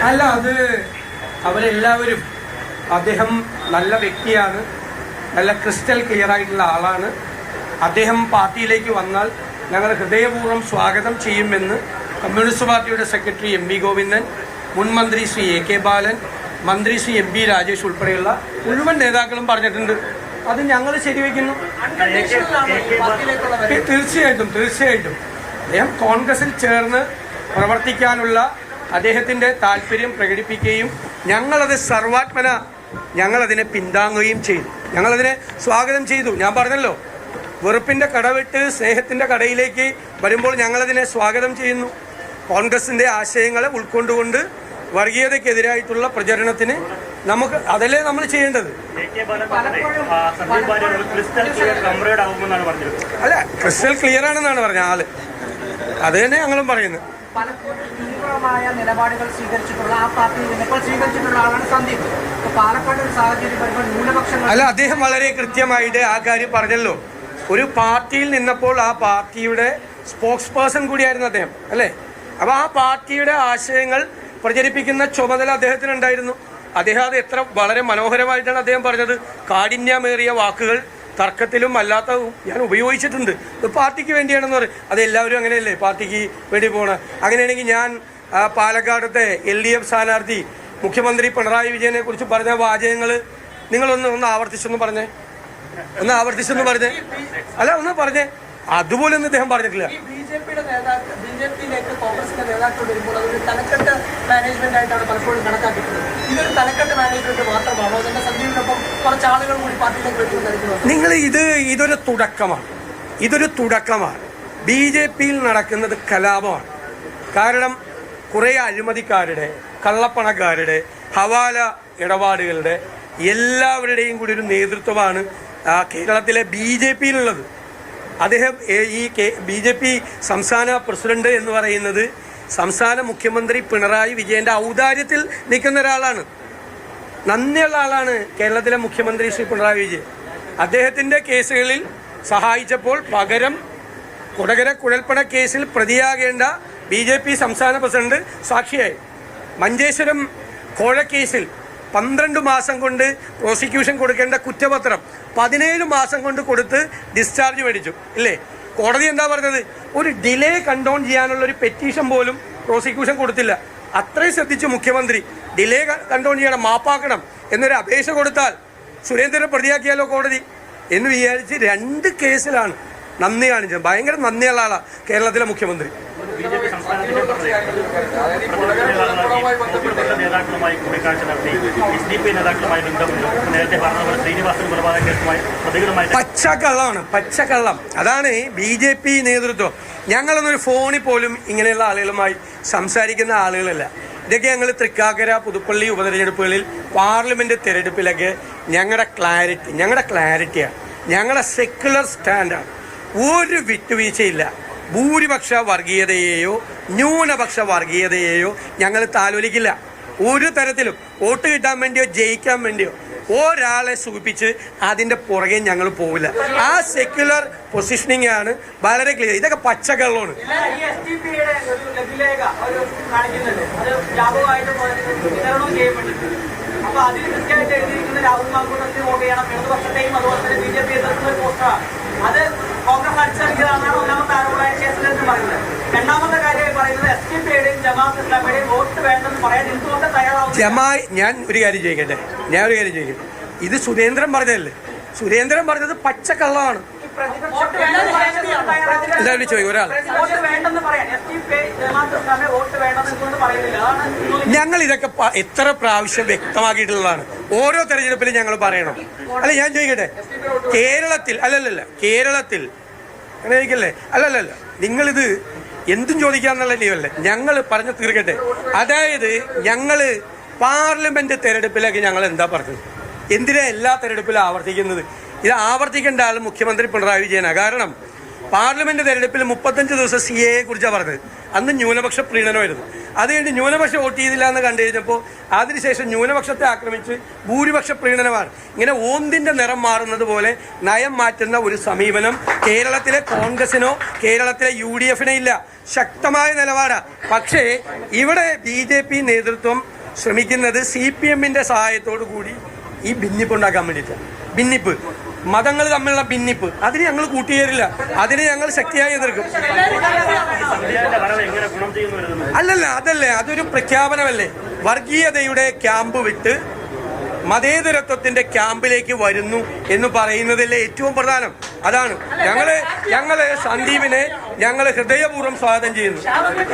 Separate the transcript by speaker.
Speaker 1: അല്ല, അത് അവരെല്ലാവരും, അദ്ദേഹം നല്ല വ്യക്തിയാണ്, നല്ല ക്രിസ്റ്റൽ ക്ലിയർ ആയിട്ടുള്ള ആളാണ്. അദ്ദേഹം പാർട്ടിയിലേക്ക് വന്നാൽ ഞങ്ങൾ ഹൃദയപൂർവ്വം സ്വാഗതം ചെയ്യുമെന്ന് കമ്മ്യൂണിസ്റ്റ് പാർട്ടിയുടെ സെക്രട്ടറി എം വി ഗോവിന്ദൻ, മുൻ മന്ത്രി ശ്രീ എ കെ ബാലൻ, മന്ത്രി ശ്രീ എം പി രാജേഷ് ഉൾപ്പെടെയുള്ള മുഴുവൻ നേതാക്കളും പറഞ്ഞിട്ടുണ്ട്. അത് ഞങ്ങൾ ശരിവയ്ക്കുന്നു. തീർച്ചയായിട്ടും അദ്ദേഹം കോൺഗ്രസിൽ ചേർന്ന് പ്രവർത്തിക്കാനുള്ള അദ്ദേഹത്തിൻ്റെ താല്പര്യം പ്രകടിപ്പിക്കുകയും ഞങ്ങളത് സർവാത്മന ഞങ്ങളതിനെ പിന്താങ്ങുകയും ചെയ്തു. ഞങ്ങളതിനെ സ്വാഗതം ചെയ്തു. ഞാൻ പറഞ്ഞല്ലോ, വെറുപ്പിൻ്റെ കടവിട്ട് സ്നേഹത്തിൻ്റെ കടയിലേക്ക് വരുമ്പോൾ ഞങ്ങളതിനെ സ്വാഗതം ചെയ്യുന്നു. കോൺഗ്രസിൻ്റെ ആശയങ്ങളെ ഉൾക്കൊണ്ടുകൊണ്ട് വർഗീയതയ്ക്കെതിരായിട്ടുള്ള പ്രചരണത്തിന് നമുക്ക് അതല്ലേ നമ്മൾ ചെയ്യേണ്ടത്. അല്ല, ക്രിസ്റ്റൽ ക്ലിയർ ആണെന്നാണ് പറഞ്ഞ ആള്. അത് തന്നെ ഞങ്ങളും പറയുന്നത്.
Speaker 2: തീവ്രമായ നിലപാടുകൾ സ്വീകരിച്ചിട്ടുള്ള ആ പാർട്ടിയിൽ ഇപ്പോൾ സ്വീകരിച്ചിട്ടുള്ള ആളാണ് സന്ദീപ്. പാലക്കാട് ഒരു സാഹചര്യം വരുമ്പോൾ ന്യൂനപക്ഷങ്ങൾ
Speaker 1: അല്ല, അദ്ദേഹം വളരെ കൃത്യമായിട്ട് ആ കാര്യം പറഞ്ഞല്ലോ. ഒരു പാർട്ടിയിൽ നിന്നപ്പോൾ ആ പാർട്ടിയുടെ സ്പോക്സ് പേഴ്സൺ കൂടിയായിരുന്നു അദ്ദേഹം, അല്ലേ? അപ്പോൾ ആ പാർട്ടിയുടെ ആശയങ്ങൾ പ്രചരിപ്പിക്കുന്ന ചുമതല അദ്ദേഹത്തിനുണ്ടായിരുന്നു. അദ്ദേഹം അത് എത്ര വളരെ മനോഹരമായിട്ടാണ് അദ്ദേഹം പറഞ്ഞത്. കാഠിന്യമേറിയ വാക്കുകൾ തർക്കത്തിലും അല്ലാത്ത ഞാൻ ഉപയോഗിച്ചിട്ടുണ്ട്. പാർട്ടിക്ക് വേണ്ടിയാണെന്ന് പറയും. അതെല്ലാവരും അങ്ങനെയല്ലേ പാർട്ടിക്ക് വേണ്ടി പോകണം. അങ്ങനെയാണെങ്കിൽ ഞാൻ പാലക്കാടത്തെ LDF സ്ഥാനാർത്ഥി മുഖ്യമന്ത്രി പിണറായി വിജയനെ കുറിച്ച് പറഞ്ഞ വാചകങ്ങൾ നിങ്ങളൊന്ന് ആവർത്തിച്ചൊന്ന് പറഞ്ഞേ. അല്ല, ഒന്ന് പറഞ്ഞേ. അതുപോലെ ഒന്നും അദ്ദേഹം പറഞ്ഞിട്ടില്ല.
Speaker 2: ബിജെപിയിലേക്ക് കോൺഗ്രസിന്റെ നേതാക്കൾ വരുമ്പോൾ അതൊരു തലക്കെട്ട് മാനേജ്മെന്റ് ആയിട്ടാണ് പലപ്പോഴും കണക്കാക്കിയിട്ടുള്ളത്. ഇതൊരു തലക്കെട്ട് മാനേജ്മെന്റ് മാത്രമാണോ? അതിന്റെ സന്ദീപിനൊപ്പം കുറച്ച് ആളുകൾ കൂടി പാർട്ടിയിലേക്ക് വരുന്നത്
Speaker 1: നിങ്ങൾ ഇതൊരു തുടക്കമാണ്. BJPയിൽ നടക്കുന്നത് കലാപമാണ്. കാരണം കുറേ അഴിമതിക്കാരുടെ, കള്ളപ്പണക്കാരുടെ, ഹവാല ഇടപാടുകളുടെ എല്ലാവരുടെയും കൂടി ഒരു നേതൃത്വമാണ് കേരളത്തിലെ BJPയിലുള്ളത്. അദ്ദേഹം ഈ BJP സംസ്ഥാന പ്രസിഡന്റ് എന്ന് പറയുന്നത് സംസ്ഥാന മുഖ്യമന്ത്രി പിണറായി വിജയന്റെ ഔദാര്യത്തിൽ നിൽക്കുന്ന ഒരാളാണ്. നന്ദിയുള്ള ആളാണ് കേരളത്തിലെ മുഖ്യമന്ത്രി ശ്രീ പിണറായി വിജയൻ. അദ്ദേഹത്തിന്റെ കേസുകളിൽ സഹായിച്ചപ്പോൾ പകരം കൊടകര കുഴൽപ്പണ കേസിൽ പ്രതിയാകേണ്ട BJP സംസ്ഥാന പ്രസിഡന്റ് സാക്ഷിയായി. മഞ്ചേശ്വരം കോഴക്കേസിൽ 12 മാസം കൊണ്ട് പ്രോസിക്യൂഷൻ കൊടുക്കേണ്ട കുറ്റപത്രം 17 മാസം കൊണ്ട് കൊടുത്ത് ഡിസ്ചാർജ് മേടിച്ചു, ഇല്ലേ? കോടതി എന്താ പറഞ്ഞത്? ഒരു ഡിലേ കണ്ടോൺ ചെയ്യാനുള്ള ഒരു പെറ്റീഷൻ പോലും പ്രോസിക്യൂഷൻ കൊടുത്തില്ല. അത്രയും ശ്രദ്ധിച്ചു മുഖ്യമന്ത്രി. ഡിലേ കണ്ടോൺ ചെയ്യണം, മാപ്പാക്കണം എന്നൊരു അപേക്ഷ കൊടുത്താൽ സുരേന്ദ്രനെ പ്രതിയാക്കിയാലോ കോടതി എന്ന് വിചാരിച്ച് 2 കേസിലാണ് നന്ദി കാണിച്ചത്. ഭയങ്കര നന്ദിയുള്ള ആളാണ് കേരളത്തിലെ മുഖ്യമന്ത്രി. പച്ചക്കള്ളം. അതാണ് BJP നേതൃത്വം. ഞങ്ങളൊന്നൊരു ഫോണിൽ പോലും ഇങ്ങനെയുള്ള ആളുകളുമായി സംസാരിക്കുന്ന ആളുകളല്ല. ഇതൊക്കെ ഞങ്ങൾ തൃക്കാക്കര, പുതുപ്പള്ളി ഉപതെരഞ്ഞെടുപ്പുകളിൽ, പാർലമെന്റ് തെരഞ്ഞെടുപ്പിലൊക്കെ ഞങ്ങളുടെ ക്ലാരിറ്റിയാണ്, ഞങ്ങളുടെ സെക്യുലർ സ്റ്റാൻഡാണ്. ഒരു വിട്ടുവീഴ്ചയില്ല. ഭൂരിപക്ഷ വർഗീയതയെയോ ന്യൂനപക്ഷ വർഗീയതയെയോ ഞങ്ങൾ താലോലിക്കില്ല. ഒരു തരത്തിലും വോട്ട് കിട്ടാൻ വേണ്ടിയോ ജയിക്കാൻ വേണ്ടിയോ ഒരാളെ സൂചിപ്പിച്ച് അതിൻ്റെ പുറകെ ഞങ്ങൾ പോവില്ല. ആ സെക്യുലർ പൊസിഷനിങ് ആണ് വളരെ ക്ലിയർ. ഇതൊക്കെ പച്ചക്കള്ളമാണ്.
Speaker 2: അപ്പൊ അതിൽ കൃത്യമായിട്ട് എഴുതിയിരിക്കുന്ന രാഹുൽ മാങ്കൂട്ടത്തിൽ വോട്ട് ചെയ്യണം ഇടതുപക്ഷത്തെയും അതുപോലെ തന്നെ BJP എതിർക്കുന്ന ഒരു പോസ്റ്ററാണ്. അത് കോൺഗ്രസ് അടിച്ചറിഞ്ഞതാണ് ഒന്നാമത്തെ ആരോപണമായ കേസിലെന്ന് പറയുന്നത്. രണ്ടാമത്തെ കാര്യമായി പറയുന്നത് SDPയുടെയും ജമാഅത്ത് ഇസ്ലാമിയുടെയും വോട്ട് വേണ്ടെന്ന് പറയാൻ എന്തുകൊണ്ട് തയ്യാറാവും?
Speaker 1: ഞാൻ ഒരു കാര്യം ചോദിക്കട്ടെ. ഇത് സുരേന്ദ്രൻ പറഞ്ഞതല്ലേ? സുരേന്ദ്രൻ പറഞ്ഞത് പച്ചക്കള്ളമാണ്. എന്തായാലും ചോദിക്കും ഒരാൾ. ഞങ്ങൾ ഇതൊക്കെ എത്ര പ്രാവശ്യം വ്യക്തമാക്കിയിട്ടുള്ളതാണ്. ഓരോ തെരഞ്ഞെടുപ്പിലും ഞങ്ങൾ പറയണം. അല്ല, ഞാൻ ചോദിക്കട്ടെ, കേരളത്തിൽ കേരളത്തിൽ അങ്ങനെ ചോദിക്കല്ലേ? അല്ലല്ല, നിങ്ങളിത് എന്തും ചോദിക്കാന്നുള്ള ലീവല്ലേ? ഞങ്ങൾ പറഞ്ഞു തീർക്കട്ടെ. അതായത് ഞങ്ങൾ പാർലമെന്റ് തെരഞ്ഞെടുപ്പിലേക്ക് ഞങ്ങൾ എന്താ പറഞ്ഞത്? എന്തിനാ എല്ലാ തെരഞ്ഞെടുപ്പിലും ആവർത്തിക്കുന്നത്? ഇത് ആവർത്തിക്കേണ്ട ആൾ മുഖ്യമന്ത്രി പിണറായി വിജയനാണ്. കാരണം പാർലമെന്റ് തെരഞ്ഞെടുപ്പിൽ 35 ദിവസം CAA കുറിച്ചാണ് പറഞ്ഞത്. അന്ന് ന്യൂനപക്ഷ പ്രീണനമായിരുന്നു. അത് കഴിഞ്ഞ് ന്യൂനപക്ഷം വോട്ട് ചെയ്തില്ല എന്ന് കണ്ടു കഴിഞ്ഞപ്പോൾ അതിനുശേഷം ന്യൂനപക്ഷത്തെ ആക്രമിച്ച് ഭൂരിപക്ഷ പ്രീണനമാണ്. ഇങ്ങനെ ഓന്തിന്റെ നിറം മാറുന്നത് പോലെ നയം മാറ്റുന്ന ഒരു സമീപനം കേരളത്തിലെ കോൺഗ്രസിനോ കേരളത്തിലെ UDFനോ ഇല്ല. ശക്തമായ നിലപാടാണ്. പക്ഷേ ഇവിടെ BJP നേതൃത്വം ശ്രമിക്കുന്നത് CPMന്റെ സഹായത്തോടു കൂടി ഈ ഭിന്നിപ്പ് ഉണ്ടാക്കാൻ വേണ്ടിയിട്ടാണ്. ഭിന്നിപ്പ്, മതങ്ങൾ തമ്മിലുള്ള ഭിന്നിപ്പ്, അതിന് ഞങ്ങൾ കൂട്ടുചേരില്ല. അതിനെ ഞങ്ങൾ ശക്തിയായി എതിർക്കും. അല്ലല്ല, അതല്ലേ, അതൊരു പ്രഖ്യാപനമല്ലേ. വർഗീയതയുടെ ക്യാമ്പ് വിട്ട് മതേതരത്വത്തിന്റെ ക്യാമ്പിലേക്ക് വരുന്നു എന്ന് പറയുന്നതല്ലേ ഏറ്റവും പ്രധാനം. അതാണ് ഞങ്ങള് സന്ദീപിനെ ഹൃദയപൂർവ്വം സ്വാഗതം ചെയ്യുന്നു.